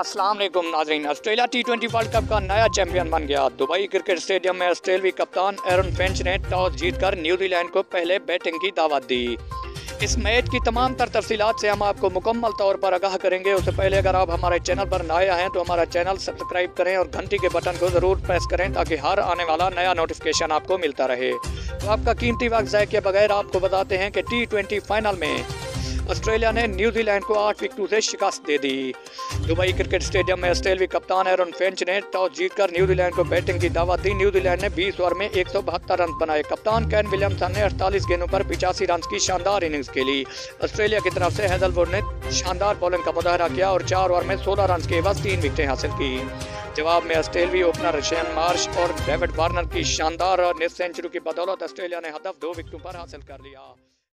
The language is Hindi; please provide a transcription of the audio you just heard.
अस्सलाम वालेकुम नाज़रीन। ऑस्ट्रेलिया T20 वर्ल्ड कप का नया चैंपियन बन गया। दुबई क्रिकेट स्टेडियम में ऑस्ट्रेलियाई कप्तान एरन फिंच ने टॉस जीतकर न्यूजीलैंड को पहले बैटिंग की दावत दी। इस मैच की तमाम तर तफसीलात से हम आपको मुकम्मल तौर पर आगाह करेंगे। उससे पहले अगर आप हमारे चैनल पर नए हैं तो हमारा चैनल सब्सक्राइब करें और घंटी के बटन को ज़रूर प्रेस करें ताकि हर आने वाला नया नोटिफिकेशन आपको मिलता रहे। तो आपका कीमती वक्त ज़ाय के बगैर आपको बताते हैं कि T20 फाइनल में ऑस्ट्रेलिया ने न्यूजीलैंड को 8 विकेटों से शिकस्त दे दी। दुबई क्रिकेट स्टेडियम में ऑस्ट्रेलियाई कप्तान एरन फिंच ने टॉस जीतकर न्यूजीलैंड को बैटिंग की दावत दी। न्यूजीलैंड ने 20 ओवर में 172 रन बनाए। कप्तान केन विलियमसन ने 48 गेंदों पर 85 रन की शानदार इनिंग्स खेली। ऑस्ट्रेलिया की तरफ से हेजलवुड ने शानदार बॉलिंग का मुजाहरा किया और 4 ओवर में 16 रन के एवज 3 विकेटें हासिल की। जवाब में ऑस्ट्रेलियाई ओपनर शेन मार्श और डेविड वार्नर की शानदार निस सेंचुरी की बदौलत ऑस्ट्रेलिया ने हदफ 2 विकेटों पर हासिल कर लिया।